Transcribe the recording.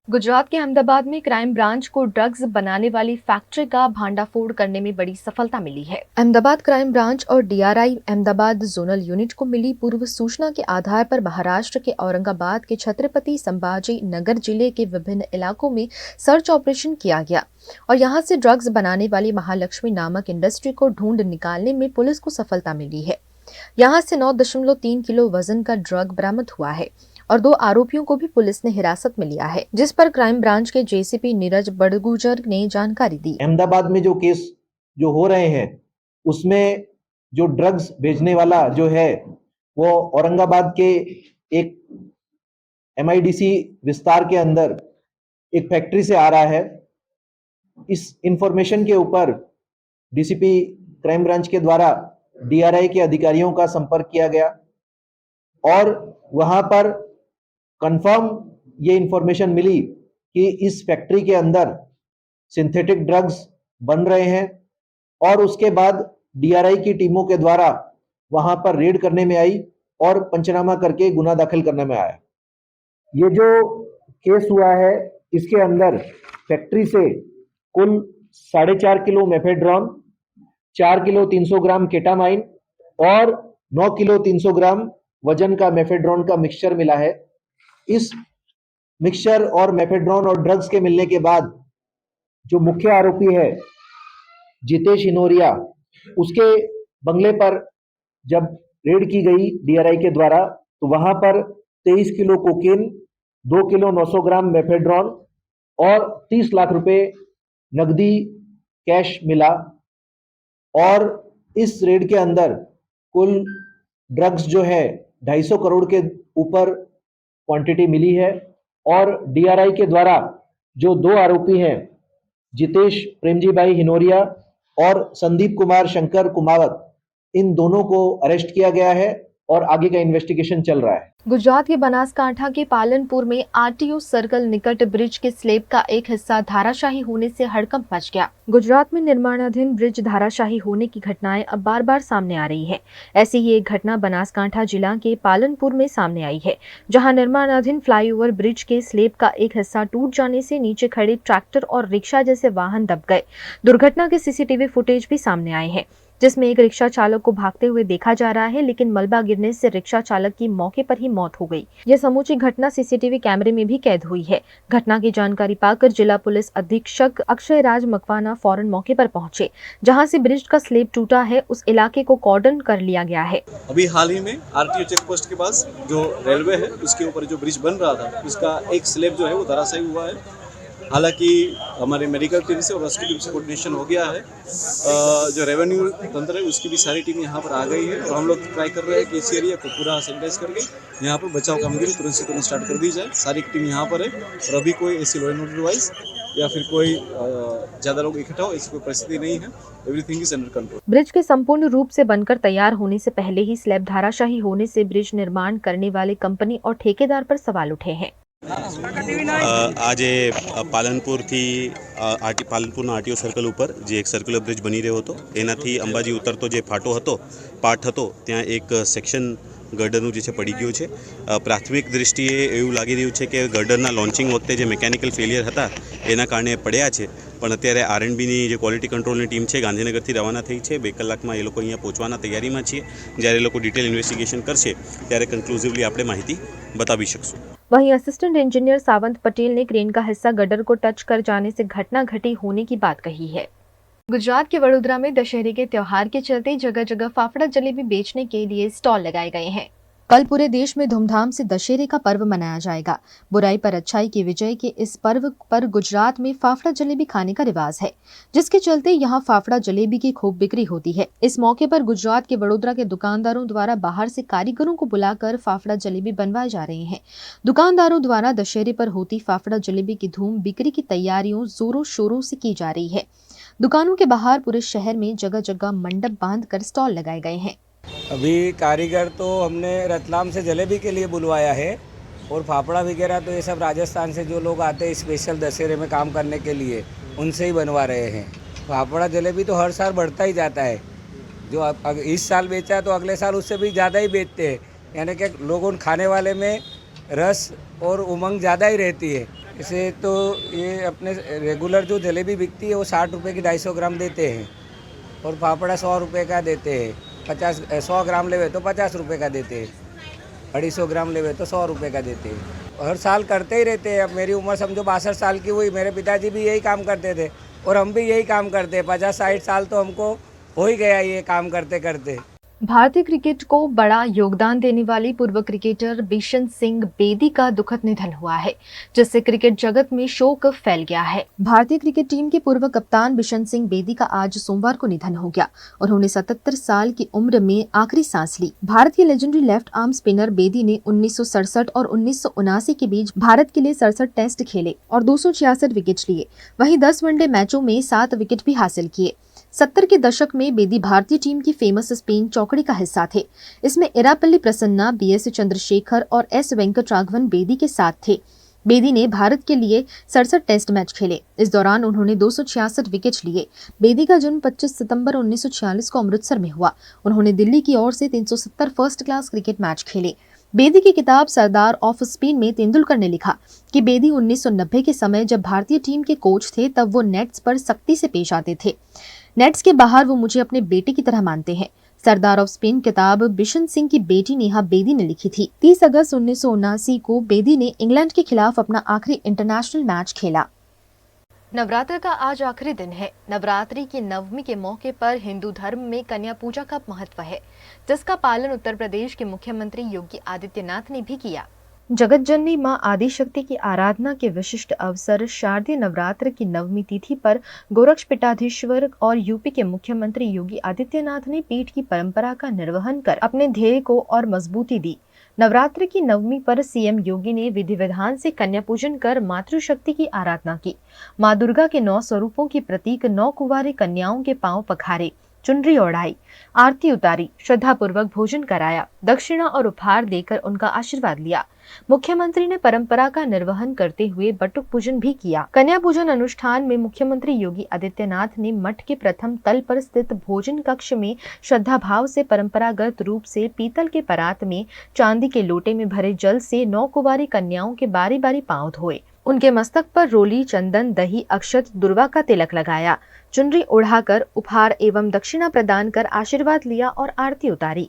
गुजरात के अहमदाबाद में crime branch को ड्रग्स बनाने वाली फैक्ट्री का भांडाफोड़ करने में बड़ी सफलता मिली है। अहमदाबाद क्राइम ब्रांच और डीआरआई अहमदाबाद जोनल यूनिट को मिली पूर्व सूचना के आधार पर महाराष्ट्र के औरंगाबाद के छत्रपति संभाजी नगर जिले के विभिन्न इलाकों में सर्च ऑपरेशन किया गया और यहां से ड्रग्स बनाने वाली महालक्ष्मी नामक इंडस्ट्री को ढूंढ निकालने में पुलिस को सफलता मिली है। यहां से 9.3 किलो वजन का ड्रग बरामद हुआ है और 2 आरोपियों को भी पुलिस ने हिरासत में लिया है, जिस पर क्राइम ब्रांच के जेसीपी नीरज बड़गुजर ने जानकारी दी। अहमदाबाद में जो केस जो हो रहे हैं उसमें जो ड्रग्स भेजने वाला जो है वो औरंगाबाद के एक एमआईडीसी विस्तार के अंदर एक फैक्ट्री से आ रहा है। इस इंफॉर्मेशन के ऊपर डीसीपी क्राइम ब्रांच के द्वारा डीआरआई के अधिकारियों का संपर्क किया गया और वहां पर कंफर्म ये इंफॉर्मेशन मिली कि इस फैक्ट्री के अंदर सिंथेटिक ड्रग्स बन रहे हैं और उसके बाद डीआरआई की टीमों के द्वारा वहां पर रेड करने में आई और पंचनामा करके गुना दाखिल करने में आया। ये जो केस हुआ है इसके अंदर फैक्ट्री से कुल 4.5 किलो मेफेड्रॉन, 4 किलो 300 ग्राम केटामाइन और 9 किलो 300 ग्राम वजन का मेफेड्रॉन का मिक्सचर मिला है। इस मिक्सचर और मेफेड्रॉन और ड्रग्स के मिलने के बाद जो मुख्य आरोपी है जितेश हिनोरिया, उसके बंगले पर जब रेड की गई डीआरआई के द्वारा तो वहां पर 23 किलो कोकीन, 2 किलो 900 ग्राम मेफेड्रॉन और 30 लाख रुपए नकदी कैश मिला और इस रेड के अंदर कुल ड्रग्स जो है 250 करोड़ के ऊपर क्वांटिटी मिली है और डीआरआई के द्वारा जो 2 आरोपी हैं जितेश प्रेमजी भाई हिनोरिया और संदीप कुमार शंकर कुमावत, इन दोनों को अरेस्ट किया गया है और आगे का इन्वेस्टिगेशन चल रहा है। गुजरात के बनासकांठा के पालनपुर में आरटीओ सर्कल निकट ब्रिज के स्लेब का एक हिस्सा धाराशाही होने से हड़कंप मच गया। गुजरात में निर्माणाधीन ब्रिज धाराशाही होने की घटनाएं अब बार बार सामने आ रही है। ऐसी ही एक घटना बनासकांठा जिला के पालनपुर में सामने आई है, जहां निर्माणाधीन फ्लाईओवर ब्रिज के स्लेब का एक हिस्सा टूट जाने से नीचे खड़े ट्रैक्टर और रिक्शा जैसे वाहन दब गए। दुर्घटना के सीसीटीवी फुटेज भी सामने आए हैं, जिसमें एक रिक्शा चालक को भागते हुए देखा जा रहा है, लेकिन मलबा गिरने से रिक्शा चालक की मौके पर ही मौत हो गई। यह समूची घटना सीसीटीवी कैमरे में भी कैद हुई है। घटना की जानकारी पाकर जिला पुलिस अधीक्षक अक्षय राज मकवाना फौरन मौके पर पहुंचे। जहां से ब्रिज का स्लेब टूटा है उस इलाके को कॉर्डन कर लिया गया है। अभी हाल ही में आरटीओ चेक पोस्ट के पास जो रेलवे है उसके ऊपर जो ब्रिज बन रहा था उसका एक स्लेब जो है वो धराशायी हुआ है। हालांकि हमारे मेडिकल टीम से और रेस्क्यू टीम से कोऑर्डिनेशन हो गया है। जो रेवेन्यू तंत्र है उसकी भी सारी टीम यहाँ पर आ गई है और हम लोग ट्राई कर रहे हैं कि इस एरिया को पूरा सैनिटाइज करके यहाँ पर बचाव कामगिरी तुरंत से तुरंत स्टार्ट कर दी जाए। सारी टीम यहाँ पर है और अभी कोई ऐसी लॉ एंड ऑर्डर वाइज या फिर कोई ज़्यादा लोग इकट्ठा हो ऐसी कोई परिस्थिति नहीं है। Everything is under control. Bridge के संपूर्ण रूप से बनकर तैयार होने से पहले ही स्लैब धाराशाही होने से ब्रिज निर्माण करने वाले कंपनी और ठेकेदार पर सवाल उठे हैं। આજે પાલનપુરથી પાલનપુરના આરટીઓ સર્કલ ઉપર જે એક સર્ક્યુલર બ્રિજ બની રહ્યો હતો એનાથી અંબાજી ઉતરતો જે ફાટો હતો પાર્ટ હતો ત્યાં એક સેક્શન ગર્ડરનું જે છે પડી ગયું છે। પ્રાથમિક દૃષ્ટિએ એવું લાગી રહ્યું છે કે ગર્ડરના લોન્ચિંગ વખતે જે મિકેનિકલ ફેલિયર હતા એના કારણે પડ્યા છે, પણ અત્યારે આરએનબીની જે ક્વોલિટી કંટ્રોલની ટીમ છે ગાંધીનગરથી રવાના થઈ છે। 2 કલાકમાં એ લોકો અહીંયા પહોંચવાના તૈયારીમાં છીએ। જ્યારે એ લોકો ડિટેલ ઇન્વેસ્ટિગેશન કરશે ત્યારે કન્ક્લુઝિવલી આપણે માહિતી बतावी શકશું। वहीं असिस्टेंट इंजीनियर सावंत पटेल ने क्रेन का हिस्सा गडर को टच कर जाने से घटना घटी होने की बात कही है। गुजरात के वडोदरा में दशहरे के त्योहार के चलते जगह जगह फाफड़ा जलेबी बेचने के लिए स्टॉल लगाए गए हैं। कल पूरे देश में धूमधाम से दशहरे का पर्व मनाया जाएगा। बुराई पर अच्छाई की विजय के इस पर्व पर गुजरात में फाफड़ा जलेबी खाने का रिवाज है, जिसके चलते यहाँ फाफड़ा जलेबी की खूब बिक्री होती है। इस मौके पर गुजरात के वडोदरा के दुकानदारों द्वारा बाहर से कारीगरों को बुलाकर फाफड़ा जलेबी बनवाए जा रहे हैं। दुकानदारों द्वारा दशहरे पर होती फाफड़ा जलेबी की धूम बिक्री की तैयारियों जोरों शोरों से की जा रही है। दुकानों के बाहर पूरे शहर में जगह जगह मंडप बांधकर स्टॉल लगाए गए हैं। अभी कारीगर तो हमने रतलाम से जलेबी के लिए बुलवाया है और फाफड़ा वगैरह तो ये सब राजस्थान से जो लोग आते हैं स्पेशल दशहरे में काम करने के लिए उनसे ही बनवा रहे हैं। फाफड़ा जलेबी तो हर साल बढ़ता ही जाता है। जो इस साल बेचा है तो अगले साल उससे भी ज़्यादा ही बेचते हैं, यानी कि लोगों खाने वाले में रस और उमंग ज़्यादा ही रहती है। इसे तो ये अपने रेगुलर जो जलेबी बिकती है वो 60 रुपये की 250 ग्राम देते हैं और फाफड़ा 100 रुपये का देते हैं। 100 ग्राम लेवे तो 50 रुपये का देते हैं, 250 ग्राम लेवे तो 100 रुपये का देते हैं। हर साल करते ही रहते हैं। अब मेरी उम्र समझो 62 साल की हुई, मेरे पिताजी भी यही काम करते थे और हम भी यही काम करते हैं। 50-60 साल तो हमको हो ही गया ये काम करते करते। भारतीय क्रिकेट को बड़ा योगदान देने वाले पूर्व क्रिकेटर बिशन सिंह बेदी का दुखद निधन हुआ है, जिससे क्रिकेट जगत में शोक फैल गया है। भारतीय क्रिकेट टीम के पूर्व कप्तान बिशन सिंह बेदी का आज सोमवार को निधन हो गया। उन्होंने 77 साल की उम्र में आखिरी सांस ली। भारत के legendary left arm spinner Bedi ने 1967 और 1979 के बीच भारत के लिए 67 टेस्ट खेले और 266 विकेट लिए। वहीं 10 वनडे मैचों में 7 विकेट भी हासिल किए। 70 के दशक में बेदी भारतीय टीम की फेमस स्पिन चौकड़ी का हिस्सा थे। इसमें इरापल्ली प्रसन्ना, बीएस चंद्रशेखर और एस वेंकटराघवन बेदी के साथ थे। बेदी ने भारत के लिए 67 टेस्ट मैच खेले। इस दौरान उन्होंने 266 विकेट लिए। बेदी का जन्म 25 सितंबर 1946 को अमृतसर में हुआ। उन्होंने दिल्ली की ओर से 370 फर्स्ट क्लास क्रिकेट मैच खेले। बेदी की किताब सरदार ऑफ स्पिन में तेंदुलकर ने लिखा कि बेदी 1990 के समय जब भारतीय टीम के कोच थे तब वो नेट्स पर सख्ती से पेश आते थे। नेट्स के बाहर वो मुझे अपने बेटे की तरह मानते हैं। सरदार ऑफ स्पिन किताब बिशन सिंह की बेटी नेहा बेदी ने लिखी थी। 30 अगस्त 1979 को बेदी ने इंग्लैंड के खिलाफ अपना आखिरी इंटरनेशनल मैच खेला। नवरात्र का आज आखिरी दिन है। नवरात्रि की नवमी के मौके पर हिंदू धर्म में कन्या पूजा का महत्व है, जिसका पालन उत्तर प्रदेश के मुख्यमंत्री योगी आदित्यनाथ ने भी किया। जगत जननी मां आदिशक्ति की आराधना के विशिष्ट अवसर शारदीय नवरात्र की नवमी तिथि पर गोरक्ष पीठाधीश्वर और यूपी के मुख्यमंत्री योगी आदित्यनाथ ने पीठ की परंपरा का निर्वहन कर अपने ध्येय को और मजबूती दी। नवरात्र की नवमी पर सीएम योगी ने विधि विधान से कन्या पूजन कर मातृशक्ति की आराधना की। मां दुर्गा के 9 स्वरूपों की प्रतीक 9 कुंवारी कन्याओं के पांव पखारे, चुनरी ओढ़ाई, आरती उतारी, श्रद्धा पूर्वक भोजन कराया, दक्षिणा और उपहार देकर उनका आशीर्वाद लिया। मुख्यमंत्री ने परंपरा का निर्वहन करते हुए बटुक पूजन भी किया। कन्या पूजन अनुष्ठान में मुख्यमंत्री योगी आदित्यनाथ ने मठ के प्रथम तल पर स्थित भोजन कक्ष में श्रद्धा भाव से परंपरागत रूप से पीतल के परात में चांदी के लोटे में भरे जल से 9 कुंवारी कन्याओं के बारी बारी पांव धोए। उनके मस्तक पर रोली, चंदन, दही, अक्षत, दुर्वा का तिलक लगाया, चुनरी ओढ़ाकर उपहार एवं दक्षिणा प्रदान कर आशीर्वाद लिया और आरती उतारी।